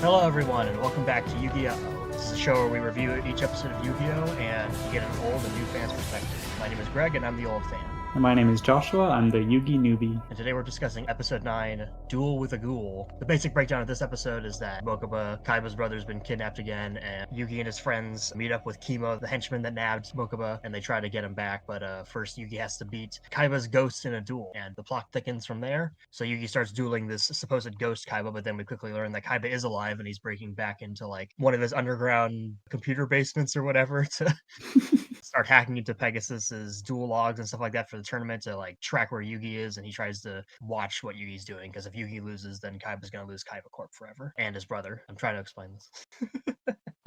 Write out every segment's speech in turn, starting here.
Hello, everyone, and welcome back to Yu-Gi-Oh! This is a show where we review each episode of Yu-Gi-Oh! And get an old and new fan's perspective. My name is Greg, and I'm the old fan. And my name is Joshua. I'm the Yugi newbie. And today we're discussing Episode 9, Duel with a Ghoul. The basic breakdown of this episode is that Mokuba, Kaiba's brother, has been kidnapped again, and Yugi and his friends meet up with Kimo, the henchman that nabbed Mokuba, and they try to get him back, but first Yugi has to beat Kaiba's ghost in a duel, and the plot thickens from there. So Yugi starts dueling this supposed ghost Kaiba, but then we quickly learn that Kaiba is alive, and he's breaking back into, like, one of his underground computer basements or whatever to start hacking into Pegasus's duel logs and stuff like that for the tournament to like track where Yugi is, and he tries to watch what Yugi's doing because if Yugi loses, then Kaiba's gonna lose Kaiba Corp forever and his brother. I'm trying to explain this.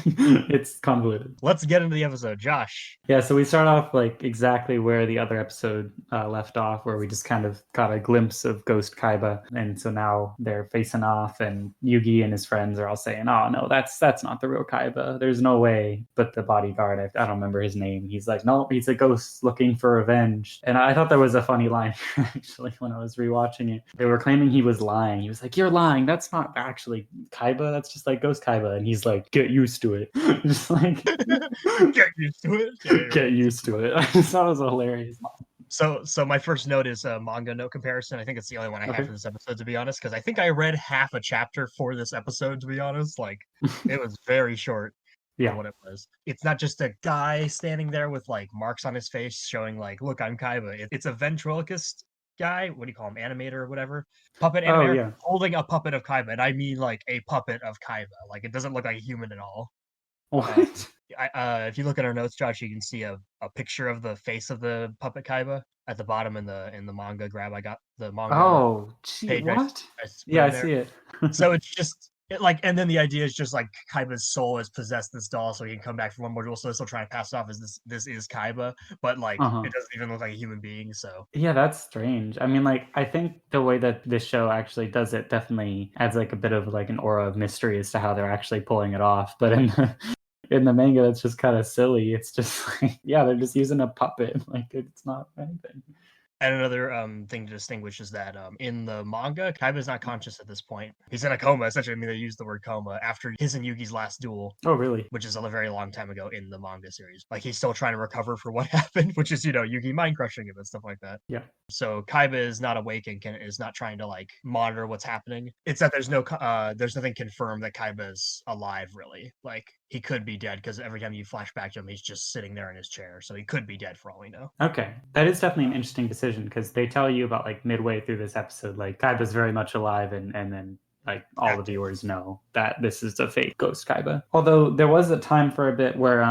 It's convoluted. Let's get into the episode, Josh. Yeah, so we start off like exactly where the other episode left off, where we just kind of got a glimpse of Ghost Kaiba, and so now they're facing off, and Yugi and his friends are all saying, "Oh no, that's not the real Kaiba. There's no way." But the bodyguard, I don't remember his name. He's like, "No, he's a ghost looking for revenge." And I thought there was a funny line actually when I was rewatching it. They were claiming he was lying. He was like, "You're lying. That's not actually Kaiba. That's just like Ghost Kaiba." And he's like, "Get used to it." Just like Get used to it. Yeah. Get used to it. I just thought it was a hilarious line. So my first note is a manga note comparison. I think it's the only one I have for this episode, to be honest, because I think I read half a chapter for this episode, to be honest. Like, it was very short. Yeah, what it was. It's not just a guy standing there with like marks on his face showing like, look, I'm Kaiba. It's a ventriloquist guy. What do you call him? Animator or whatever. Puppet animator. yeah. Holding a puppet of Kaiba. And I mean like a puppet of Kaiba. Like it doesn't look like a human at all. What? If you look at our notes, Josh, you can see a picture of the face of the puppet Kaiba at the bottom in the manga grab. I got the manga. Oh, gee, page. what? I see it. So it's just and then the idea is just like Kaiba's soul has possessed this doll, so he can come back for one more duel. So they're still trying to pass it off as this is Kaiba, but like it doesn't even look like a human being. So yeah, that's strange. I mean, like I think the way that this show actually does it definitely adds like a bit of like an aura of mystery as to how they're actually pulling it off. But in the manga, that's just kind of silly. It's just like, yeah, they're just using a puppet. Like it's not anything. And another thing to distinguish is that in the manga, Kaiba's not conscious at this point. He's in a coma, essentially. I mean, they use the word coma after his and Yugi's last duel. Oh, really? Which is a very long time ago in the manga series. Like, he's still trying to recover for what happened, which is, Yugi mind crushing him and stuff like that. Yeah. So Kaiba is not awake and is not trying to, like, monitor what's happening. It's that there's nothing confirmed that Kaiba's alive, really. Like, he could be dead because every time you flash back to him, he's just sitting there in his chair. So he could be dead for all we know. Okay. That is definitely an interesting decision because they tell you about like midway through this episode, like Kaiba's very much alive and then like all the viewers know that this is a fake Ghost Kaiba. Although there was a time for a bit where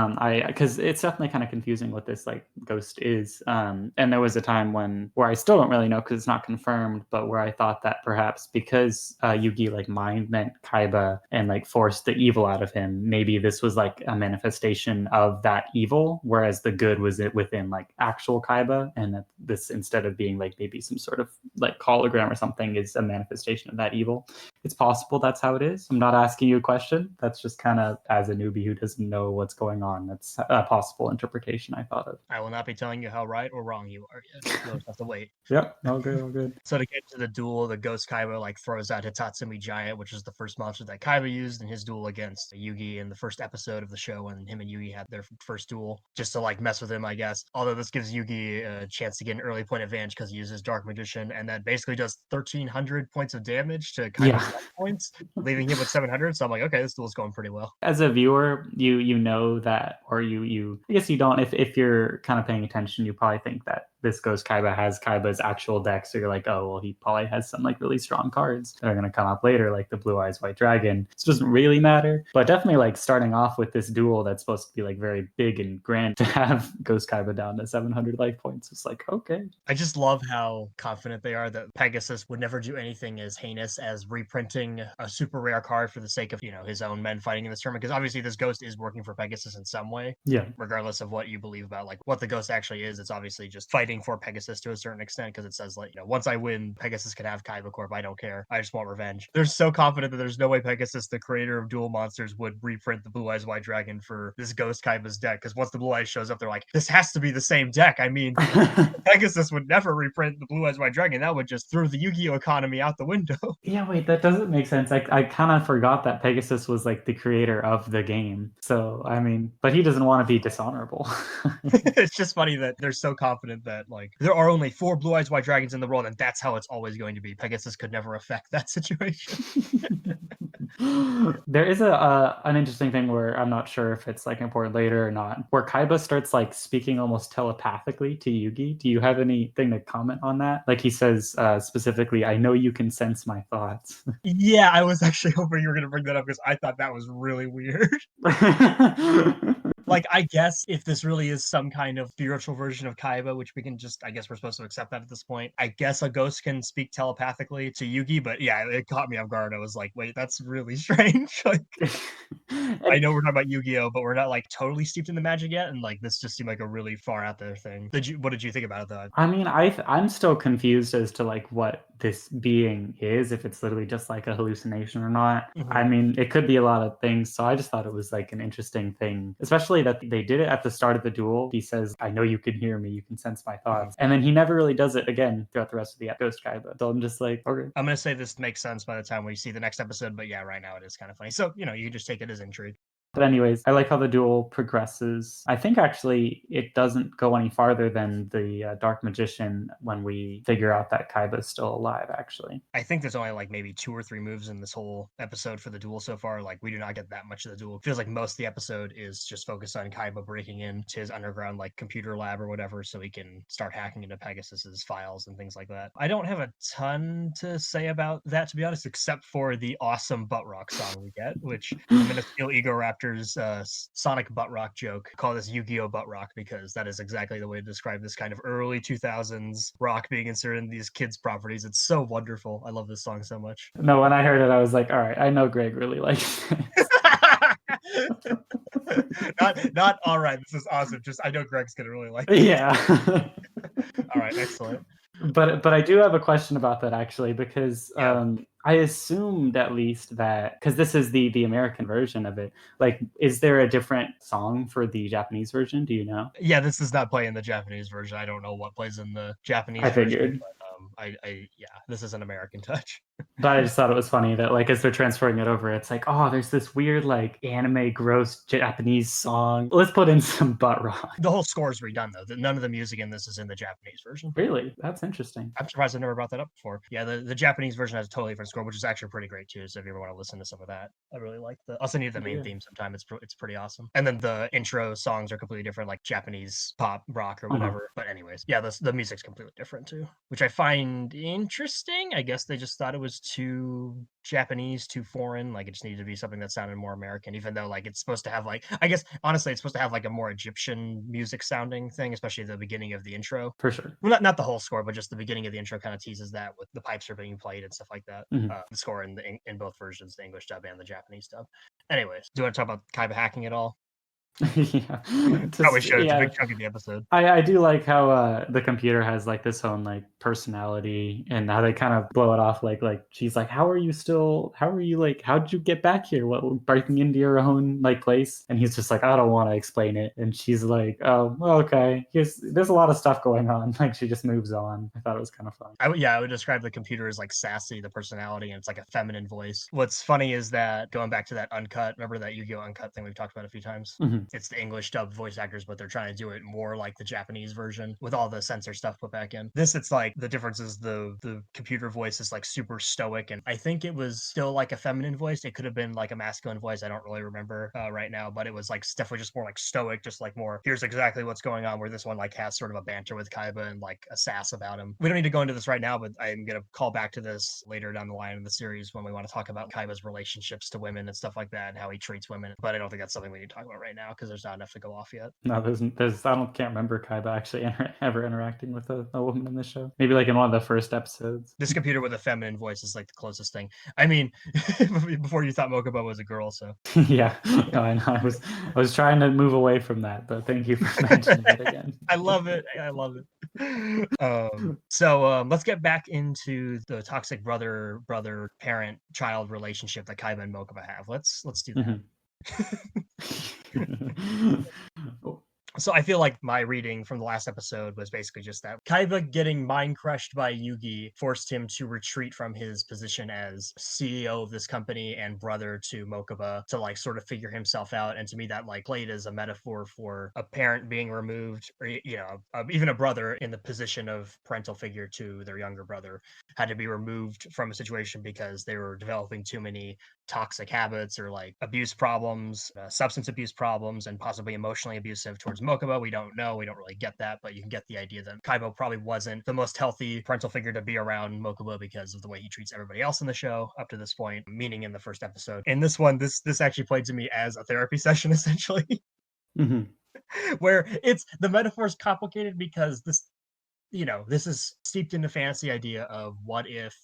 because it's definitely kind of confusing what this like ghost is. And there was a time where I still don't really know because it's not confirmed, but where I thought that perhaps because Yugi like mind meant Kaiba and like forced the evil out of him, maybe this was like a manifestation of that evil, whereas the good was it within like actual Kaiba, and that this instead of being like maybe some sort of like hologram or something is a manifestation of that evil. It's possible that's how it is. I'm not asking you a question. That's just kind of, as a newbie who doesn't know what's going on, that's a possible interpretation I thought of. I will not be telling you how right or wrong you are yet. You'll just have to wait. Yep, all good. So to get to the duel, the Ghost Kaiba like throws out Hitatsumi Giant, which is the first monster that Kaiba used in his duel against Yugi in the first episode of the show when him and Yugi had their first duel, just to like mess with him, I guess. Although this gives Yugi a chance to get an early point advantage because he uses Dark Magician, and that basically does 1,300 points of damage to Kaiba's points, leaving him with 700. So I'm like, okay, this duel's going pretty well. As a viewer, you know that, or you I guess you don't. If you're kind of paying attention, you probably think that this Ghost Kaiba has Kaiba's actual deck, so you're like, oh, well, he probably has some like really strong cards that are going to come up later, like the Blue Eyes White Dragon. This doesn't really matter, but definitely like starting off with this duel that's supposed to be like very big and grand, to have Ghost Kaiba down to 700 life points, it's like, okay. I just love how confident they are that Pegasus would never do anything as heinous as reprinting a super rare card for the sake of, his own men fighting in this tournament, because obviously this ghost is working for Pegasus in some way. Yeah. Regardless of what you believe about like what the ghost actually is, it's obviously just fighting fighting for Pegasus to a certain extent because it says like, once I win, Pegasus can have Kaiba Corp. I don't care. I just want revenge. They're so confident that there's no way Pegasus, the creator of Duel Monsters, would reprint the Blue Eyes White Dragon for this Ghost Kaiba's deck, because once the Blue Eyes shows up, they're like, this has to be the same deck. I mean, Pegasus would never reprint the Blue Eyes White Dragon. That would just throw the Yu-Gi-Oh economy out the window. Yeah, wait, that doesn't make sense. I kind of forgot that Pegasus was like the creator of the game. So, I mean, but he doesn't want to be dishonorable. It's just funny that they're so confident that like there are only 4 Blue Eyes White Dragons in the world, and that's how it's always going to be. Pegasus could never affect that situation. There is an interesting thing where I'm not sure if it's like important later or not, where Kaiba starts like speaking almost telepathically to Yugi. Do you have anything to comment on that? Like he says specifically, "I know you can sense my thoughts." Yeah, I was actually hoping you were going to bring that up because I thought that was really weird. Like, I guess if this really is some kind of spiritual version of Kaiba, which we can just, I guess we're supposed to accept that at this point. I guess a ghost can speak telepathically to Yugi, but yeah, it caught me off guard. I was like, wait, that's really strange. Like, I know we're talking about Yu-Gi-Oh, but we're not like totally steeped in the magic yet, and like this just seemed like a really far out there thing. What did you think about it though? I mean, I'm still confused as to like what this being is, if it's literally just like a hallucination or not. I mean, it could be a lot of things. So I just thought it was like an interesting thing, especially that they did it at the start of the duel. He says, "I know you can hear me, you can sense my thoughts," and then he never really does it again throughout the rest of the Ghost Kaiba. So I'm just like, okay. I'm gonna say this makes sense by the time we see the next episode, but yeah, right now it is kind of funny. So you can just take it as intrigue. But anyways, I like how the duel progresses. I think actually it doesn't go any farther than the Dark Magician when we figure out that Kaiba's still alive, actually. I think there's only like maybe 2 or 3 moves in this whole episode for the duel so far. Like we do not get that much of the duel. It feels like most of the episode is just focused on Kaiba breaking into his underground like computer lab or whatever so he can start hacking into Pegasus's files and things like that. I don't have a ton to say about that, to be honest, except for the awesome butt rock song we get, which I'm gonna steal Ego Raptor's Sonic butt rock joke, call this Yu-Gi-Oh butt rock, because that is exactly the way to describe this kind of early 2000s rock being inserted in these kids' properties. It's so wonderful. I love this song so much. No, when I heard it, I was like, all right, I know Greg really likes this. not all right, this is awesome. Just I know Greg's gonna really like it. Yeah. All right, excellent. But I do have a question about that actually, because I assumed at least that, because this is the American version of it, like, is there a different song for the Japanese version? Do you know? Yeah, this does not play in the Japanese version. I don't know what plays in the Japanese I version. figured. But, yeah, this is an American touch. But I just thought it was funny that, like, as they're transferring it over, it's like, oh, there's this weird, like, anime gross Japanese song. Let's put in some butt rock. The whole score is redone, though. None of the music in this is in the Japanese version. Really? That's interesting. I'm surprised I never brought that up before. Yeah, the Japanese version has a totally different score, which is actually pretty great, too. So if you ever want to listen to some of that, I really like I'll send you the main theme sometime. It's pretty awesome. And then the intro songs are completely different, like Japanese pop rock or whatever. But anyways, yeah, the music's completely different, too, which I find interesting. I guess they just thought it was too Japanese, too foreign. Like it just needed to be something that sounded more American, even though like it's supposed to have like, I guess honestly it's supposed to have like a more Egyptian music sounding thing, especially the beginning of the intro. For sure. Well, not the whole score, but just the beginning of the intro kind of teases that with the pipes are being played and stuff like that. The score in both versions, the English dub and the Japanese dub. Anyways, do you want to talk about Kaiba hacking at all? Yeah, probably should. It's a big chunk of the episode. I do like how the computer has like this own like personality, and how they kind of blow it off like she's like, how are you like, how did you get back here, what, breaking into your own like place? And he's just like, I don't want to explain it. And she's like, oh, okay, there's a lot of stuff going on. Like she just moves on. I thought it was kind of fun. I would describe the computer as like sassy, the personality, and it's like a feminine voice. What's funny is that going back to that uncut, remember that Yu-Gi-Oh uncut thing we've talked about a few times? It's the English dubbed voice actors, but they're trying to do it more like the Japanese version with all the censor stuff put back in. This, it's like the difference is the computer voice is like super stoic, and I think it was still like a feminine voice. It could have been like a masculine voice. I don't really remember right now, but it was like definitely just more like stoic, just like more, here's exactly what's going on, where this one like has sort of a banter with Kaiba and like a sass about him. We don't need to go into this right now, but I'm going to call back to this later down the line in the series when we want to talk about Kaiba's relationships to women and stuff like that and how he treats women. But I don't think that's something we need to talk about right now because there's not enough to go off yet. No, can't remember Kaiba actually ever interacting with a woman in this show. Maybe like in one of the first episodes. This computer with a feminine voice is like the closest thing. I mean, before you thought Mokuba was a girl, so. Yeah, no, I know. I was trying to move away from that, but thank you for mentioning it again. I love it. I love it. So let's get back into the toxic brother parent child relationship that Kaiba and Mokuba have. Let's do that. Oh, So I feel like my reading from the last episode was basically just that Kaiba getting mind crushed by Yugi forced him to retreat from his position as CEO of this company and brother to Mokuba to like sort of figure himself out. And to me, that like played as a metaphor for a parent being removed, or even a brother in the position of parental figure to their younger brother had to be removed from a situation because they were developing too many toxic habits or like abuse problems, substance abuse problems, and possibly emotionally abusive towards Mokuba. We don't know. We don't really get that, but you can get the idea that Kaiba probably wasn't the most healthy parental figure to be around Mokuba because of the way he treats everybody else in the show up to this point, meaning in the first episode. In this one, this actually played to me as a therapy session, essentially, where it's the metaphor is complicated because this is steeped in the fantasy idea of what if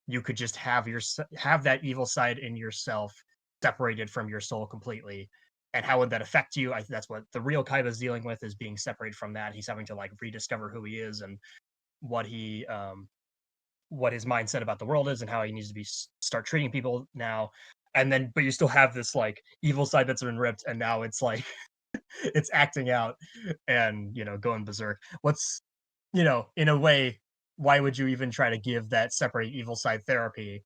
you could just have that evil side in yourself separated from your soul completely, and how would that affect you? That's what the real Kaiba is dealing with, is being separated from that. He's having to like rediscover who he is and what he what his mindset about the world is and how he needs to be start treating people now. And then but you still have this like evil side that's been ripped, and now it's like it's acting out and going berserk. What's in a way, why would you even try to give that separate evil side therapy?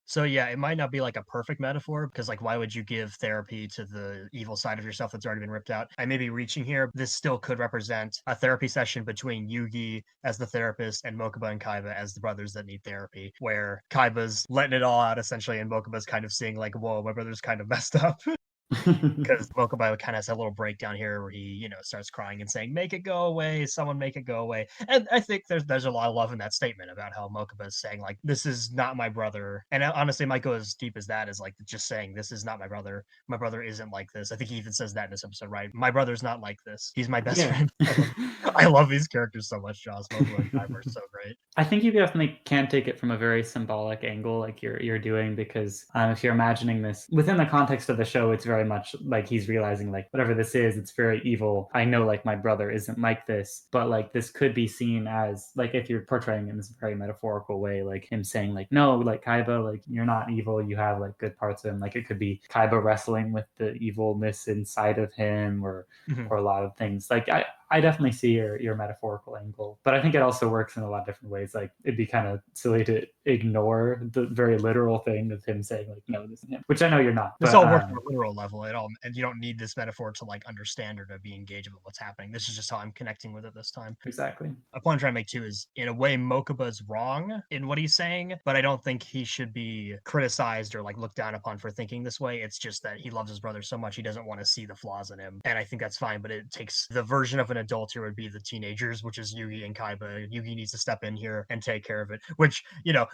So yeah, it might not be like a perfect metaphor because like why would you give therapy to the evil side of yourself that's already been ripped out? I may be reaching here. This still could represent a therapy session between Yugi as the therapist and Mokuba and Kaiba as the brothers that need therapy, where Kaiba's letting it all out essentially, and Mokuba's kind of seeing like, whoa, my brother's kind of messed up. Because Mokuba kind of has a little breakdown here where he, starts crying and saying, "Make it go away, someone make it go away." And I think there's a lot of love in that statement about how Mokuba is saying like, "This is not my brother," and honestly, might go as deep as that, is like just saying, "This is not my brother. My brother isn't like this." I think he even says that in this episode, right? My brother's not like this. He's my best yeah. friend. I love these characters so much. Joss, Mokuba, and Kaiba are so great. I think you definitely can take it from a very symbolic angle, like you're doing, because if you're imagining this within the context of the show, it's very much like he's realizing like whatever this is, it's very evil. I know like my brother isn't like this, but like this could be seen as like if you're portraying in this very metaphorical way, like him saying like, no, like Kaiba, like you're not evil. You have like good parts of him. Like it could be Kaiba wrestling with the evilness inside of him, or a lot of things. Like I definitely see your metaphorical angle, but I think it also works in a lot of different ways. Like it'd be kind of silly to ignore the very literal thing of him saying like, no, this isn't him, which I know you're not. This But all works on a literal level at all, and you don't need this metaphor to like understand or to be engaged with what's happening. This is just how I'm connecting with it this time. exactly. A point I'm trying to make too is, in a way, Mokuba's wrong in what he's saying, but I don't think he should be criticized or like looked down upon for thinking this way. It's just that he loves his brother so much he doesn't want to see the flaws in him, and I think that's fine. But it takes the version of an adult here would be the teenagers, which is Yugi and Kaiba. Yugi needs to step in here and take care of it, which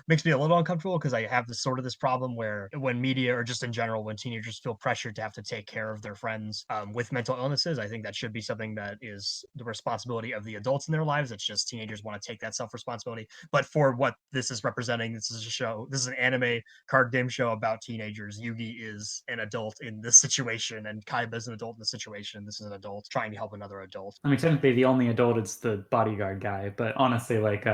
makes me a little uncomfortable because I have this problem where when media or just in general, when teenagers feel pressured to have to take care of their friends with mental illnesses, I think that should be something that is the responsibility of the adults in their lives. It's just teenagers want to take that self-responsibility. But for what this is representing, this is an anime card game show about teenagers. Yugi is an adult in this situation, and Kaiba is an adult in this situation. This is an adult trying to help another adult. I mean, technically, the only adult is the bodyguard guy, but honestly, like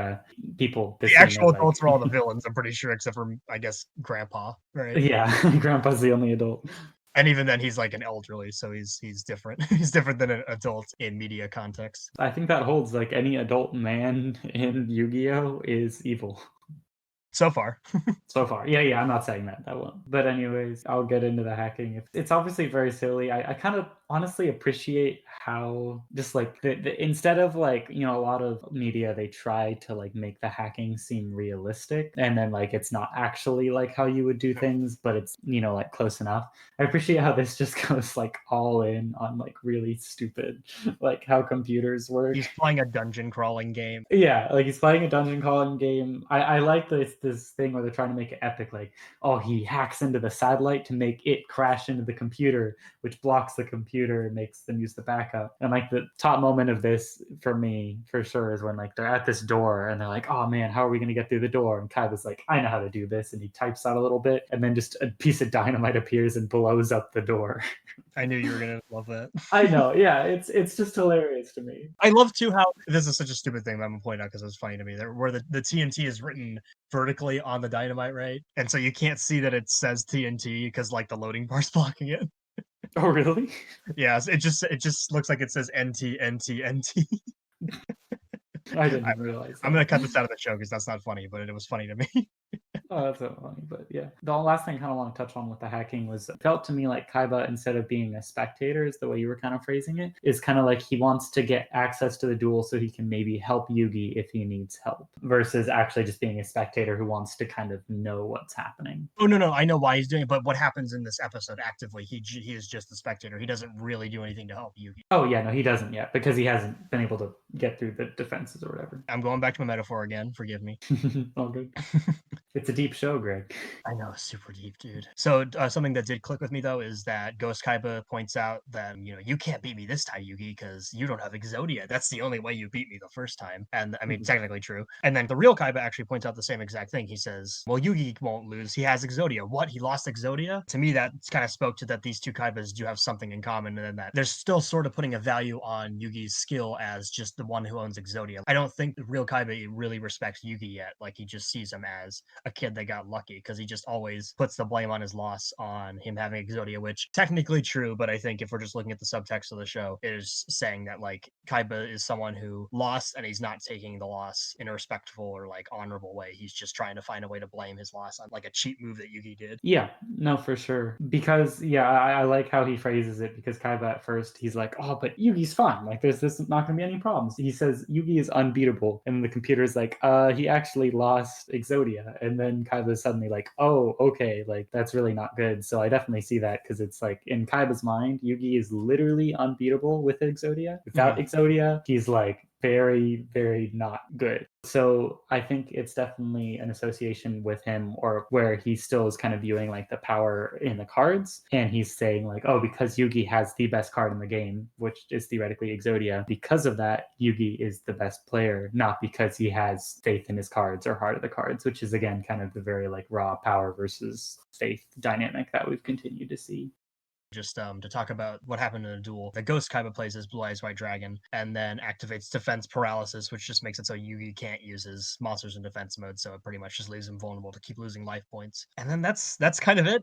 people, The actual adults are all the villains, I'm pretty sure, except for I guess Grandpa, right? Yeah, Grandpa's the only adult. And even then, he's like an elderly, so he's different. He's different than an adult in media context. I think that holds. Like any adult man in Yu-Gi-Oh is evil. So far. So far. Yeah, I'm not saying that. That won't. But anyways, I'll get into the hacking. It's obviously very silly. I kind of honestly appreciate how just like the instead of like, a lot of media, they try to like make the hacking seem realistic, and then like it's not actually like how you would do things, but it's, like close enough. I appreciate how this just goes like all in on like really stupid, like how computers work. He's playing a dungeon crawling game. Yeah, like he's playing a dungeon crawling game. I like this thing where they're trying to make it epic, like, oh, he hacks into the satellite to make it crash into the computer, which blocks the computer computer and makes them use the backup. And like the top moment of this for me, for sure, is when like they're at this door and they're like, oh man, how are we going to get through the door? And Kaiba's like, I know how to do this. And he types out a little bit, and then just a piece of dynamite appears and blows up the door. I knew you were gonna love that. I know, yeah, it's just hilarious to me. I love too how this is such a stupid thing that I'm gonna point out because it was funny to me. There, where the TNT is written vertically on the dynamite, right? And so you can't see that it says TNT because like the loading bar's blocking it. Oh, really? Yeah, it just looks like it says NT NT NT. I didn't even realize that. I'm gonna cut this out of the show because that's not funny, but it was funny to me. Oh, that's so funny. But yeah, the last thing I kind of want to touch on with the hacking was, it felt to me like Kaiba, instead of being a spectator, is the way you were kind of phrasing it, is kind of like he wants to get access to the duel so he can maybe help Yugi if he needs help, versus actually just being a spectator who wants to kind of know what's happening. Oh no, I know why he's doing it, but what happens in this episode actively? He is just the spectator. He doesn't really do anything to help Yugi. Oh yeah, no, he doesn't yet because he hasn't been able to get through the defenses or whatever. I'm going back to my metaphor again. Forgive me. All good. It's a deep show, Greg. I know, super deep, dude. So something that did click with me though is that Ghost Kaiba points out that you can't beat me this time, Yugi, because you don't have Exodia. That's the only way you beat me the first time. And I mean, technically true. And then the real Kaiba actually points out the same exact thing. He says, "Well, Yugi won't lose. He has Exodia." What? He lost Exodia? To me, that kind of spoke to that these two Kaibas do have something in common, and then that they're still sort of putting a value on Yugi's skill as just the one who owns Exodia. I don't think the real Kaiba really respects Yugi yet. Like he just sees him as a kid that got lucky because he just always puts the blame on his loss on him having Exodia, which technically true, but I think if we're just looking at the subtext of the show, it is saying that like Kaiba is someone who lost and he's not taking the loss in a respectful or like honorable way. He's just trying to find a way to blame his loss on like a cheap move that Yugi did. Yeah, no, for sure. Because yeah, I like how he phrases it, because Kaiba at first he's like, oh, but Yugi's fine. Like there's not gonna be any problems. He says Yugi is unbeatable, and the computer's like, he actually lost Exodia, and then Kaiba's suddenly like, oh, okay, like that's really not good. So I definitely see that, because it's like in Kaiba's mind, Yugi is literally unbeatable with Exodia. Without Exodia, he's like very, very not good. So I think it's definitely an association with him, or where he still is kind of viewing like the power in the cards, and he's saying like, oh, because Yugi has the best card in the game, which is theoretically Exodia, because of that Yugi is the best player, not because he has faith in his cards or heart of the cards, which is again kind of the very like raw power versus faith dynamic that we've continued to see. Just to talk about what happened in a duel. The Ghost Kaiba plays as Blue Eyes White Dragon and then activates defense paralysis, which just makes it so Yugi can't use his monsters in defense mode, so it pretty much just leaves him vulnerable to keep losing life points. And then that's kind of it.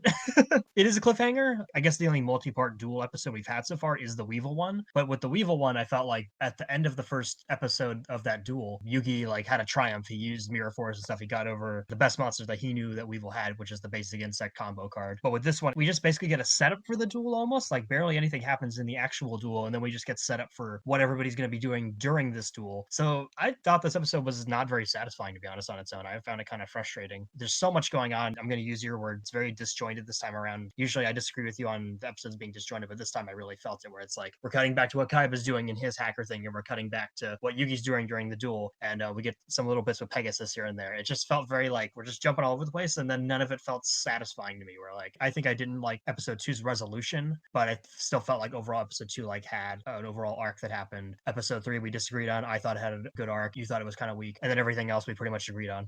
It is a cliffhanger. I guess the only multi-part duel episode we've had so far is the Weevil one, but with the Weevil one, I felt like at the end of the first episode of that duel, Yugi like had a triumph. He used Mirror Force and stuff. He got over the best monster that he knew that Weevil had, which is the basic insect combo card. But with this one, we just basically get a setup for the duel. Almost like barely anything happens in the actual duel, and then we just get set up for what everybody's going to be doing during this duel. So I thought this episode was not very satisfying, to be honest, on its own. I found it kind of frustrating. There's so much going on. I'm going to use your word. It's very disjointed this time around. Usually I disagree with you on the episodes being disjointed, but this time I really felt it, where it's like we're cutting back to what Kaiba's doing in his hacker thing, and we're cutting back to what Yugi's doing during the duel, and we get some little bits with Pegasus here and there. It just felt very like we're just jumping all over the place, and then none of it felt satisfying to me, where like I think I didn't like episode 2's resolution, but I still felt like overall episode 2 like had an overall arc that happened. Episode 3 we disagreed on. I thought it had a good arc. You thought it was kind of weak, and then everything else we pretty much agreed on.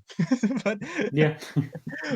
But yeah.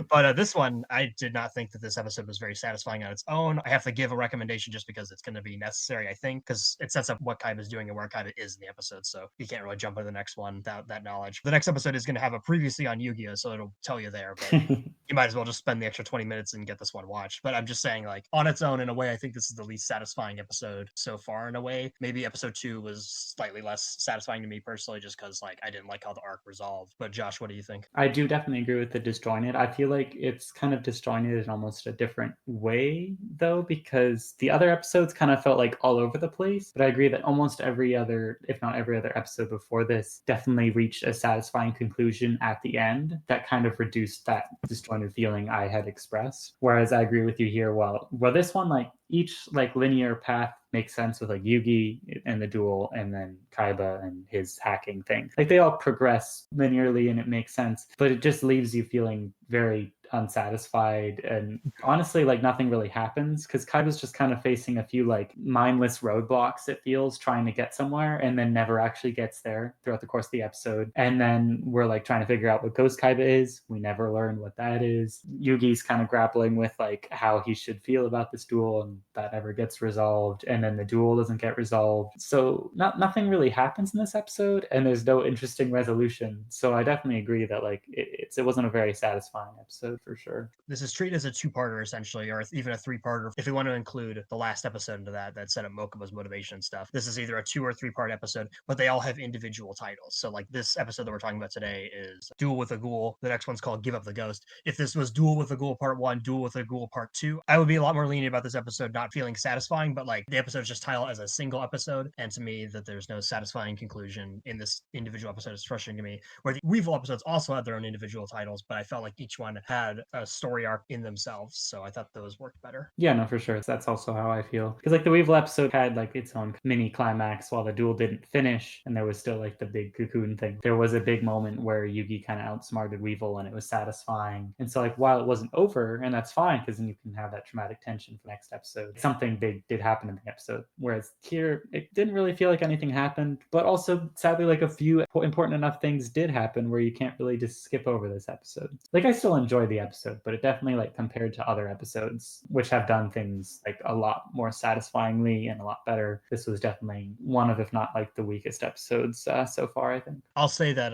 But this one, I did not think that this episode was very satisfying on its own. I have to give a recommendation just because it's going to be necessary, I think, because it sets up what Kaiba is doing and where Kaiba is in the episode. So you can't really jump into the next one without that knowledge. The next episode is going to have a previously on Yu-Gi-Oh, so it'll tell you there. But you might as well just spend the extra 20 minutes and get this one watched. But I'm just saying, like, on its own, in a way, I think this is the least satisfying episode so far, in a way. Maybe episode 2 was slightly less satisfying to me personally, just because like I didn't like how the arc resolved. But Josh, what do you think? I do definitely agree with the disjointed. I feel like it's kind of disjointed in almost a different way, though, because the other episodes kind of felt like all over the place. But I agree that almost every other, if not every other episode before this, definitely reached a satisfying conclusion at the end that kind of reduced that disjointed feeling I had expressed. Whereas I agree with you here. Well, this one, like, each like linear path makes sense with like Yugi and the duel, and then Kaiba and his hacking thing. Like they all progress linearly and it makes sense, but it just leaves you feeling very unsatisfied, and honestly, like nothing really happens because Kaiba's just kind of facing a few like mindless roadblocks, it feels, trying to get somewhere and then never actually gets there throughout the course of the episode. And then we're like trying to figure out what Ghost Kaiba is. We never learn what that is. Yugi's kind of grappling with like how he should feel about this duel, and that never gets resolved. And then the duel doesn't get resolved. So nothing really happens in this episode, and there's no interesting resolution. So I definitely agree that like it wasn't a very satisfying episode for sure. This is treated as a two-parter essentially, or even a three-parter if we want to include the last episode into that set up Mokuba's motivation and stuff. This is either a 2 or 3-part episode, but they all have individual titles. So like this episode that we're talking about today is Duel with a Ghoul. The next one's called Give Up the Ghost. If this was Duel with a Ghoul Part 1, Duel with a Ghoul Part 2, I would be a lot more lenient about this episode not feeling satisfying, but like the episode's just titled as a single episode, and to me that there's no satisfying conclusion in this individual episode is frustrating to me. Where the Weevil episodes also had their own individual titles, but I felt like each one had a story arc in themselves, so I thought those worked better. Yeah, no, for sure. That's also how I feel. Because like the Weevil episode had like its own mini climax while the duel didn't finish, and there was still like the big cocoon thing. There was a big moment where Yugi kind of outsmarted Weevil, and it was satisfying. And so like while it wasn't over, and that's fine because then you can have that traumatic tension for next episode. Something big did happen in the episode. Whereas here, it didn't really feel like anything happened, but also sadly like a few important enough things did happen where you can't really just skip over this episode. Like I still enjoyed the episode, but it definitely like compared to other episodes which have done things like a lot more satisfyingly and a lot better, this was definitely one of, if not like the weakest episodes so far, I think. I'll say that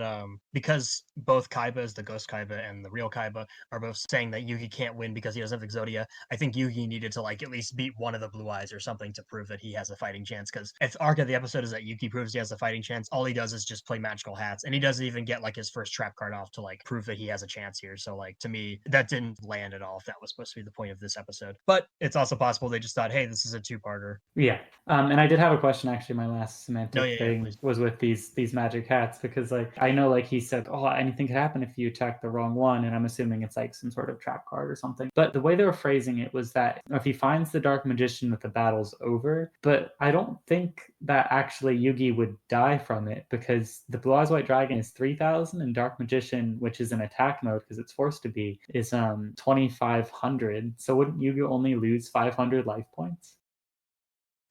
because both Kaibas, the Ghost Kaiba and the real Kaiba, are both saying that Yugi can't win because he doesn't have Exodia, I think Yugi needed to like at least beat one of the Blue Eyes or something to prove that he has a fighting chance. Because if the arc of the episode is that Yugi proves he has a fighting chance, all he does is just play magical hats, and he doesn't even get like his first trap card off to like prove that he has a chance here. So like to me, that didn't land at all if that was supposed to be the point of this episode. But it's also possible they just thought, hey, this is a 2-parter. Yeah. And I did have a question actually. My last semantic thing please. was with these magic hats, because like I know like he said, oh, anything could happen if you attack the wrong one, and I'm assuming it's like some sort of trap card or something. But the way they were phrasing it was that if he finds the Dark Magician, that the battle's over. But I don't think that actually Yugi would die from it, because the Blue Eyes White Dragon is 3,000 and Dark Magician, which is in attack mode because it's forced to be, is 2,500. So wouldn't Yugi only lose 500 life points?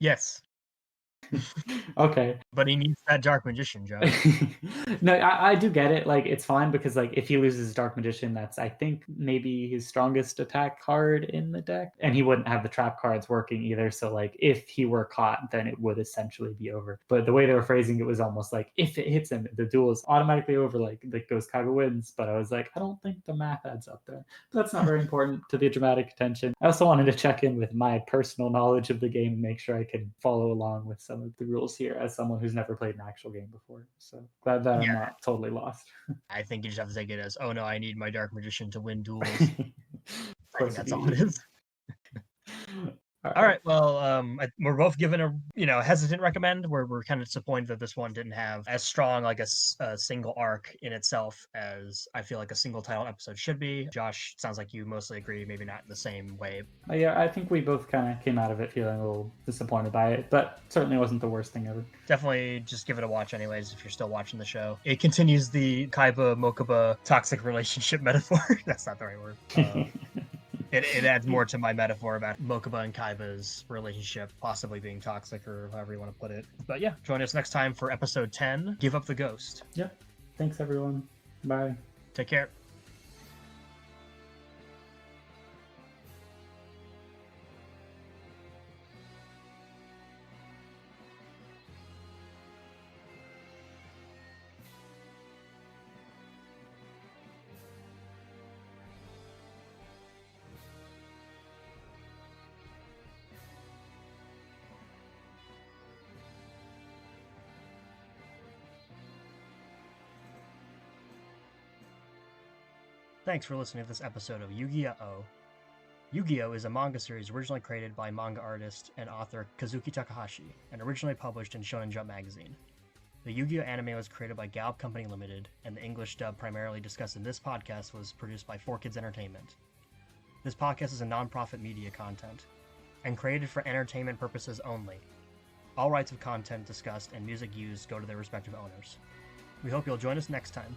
Yes. Okay. But he needs that Dark Magician, Joe. No, I do get it. Like, it's fine because, like, if he loses Dark Magician, that's, I think, maybe his strongest attack card in the deck. And he wouldn't have the trap cards working either. So, like, if he were caught, then it would essentially be over. But the way they were phrasing it was almost like, if it hits him, the duel is automatically over, like Ghost Kaiba wins. But I was like, I don't think the math adds up there. But that's not very important to the dramatic attention. I also wanted to check in with my personal knowledge of the game and make sure I could follow along with some of the rules here as someone who's never played an actual game before. So glad that I'm not totally lost. I think you just have to take it as, oh no, I need my Dark Magician to win duels. I think that's you. all it is. All right. Well, we're both given a hesitant recommend. We're kind of disappointed that this one didn't have as strong like a single arc in itself as I feel like a single title episode should be. Josh, sounds like you mostly agree, maybe not in the same way. Yeah, I think we both kind of came out of it feeling a little disappointed by it, but certainly wasn't the worst thing ever. Definitely just give it a watch anyways if you're still watching the show. It continues the Kaiba Mokuba toxic relationship metaphor. That's not the right word. It adds more to my metaphor about Mokuba and Kaiba's relationship possibly being toxic, or however you want to put it. But yeah, join us next time for episode 10, Give Up the Ghost. Yep. Thanks, everyone. Bye. Take care. Thanks for listening to this episode of Yu-Gi-Oh! Yu-Gi-Oh! Is a manga series originally created by manga artist and author Kazuki Takahashi, and originally published in Shonen Jump Magazine. The Yu-Gi-Oh! Anime was created by Gallop Company Limited, and the English dub primarily discussed in this podcast was produced by 4Kids Entertainment. This podcast is a non-profit media content, and created for entertainment purposes only. All rights of content discussed and music used go to their respective owners. We hope you'll join us next time.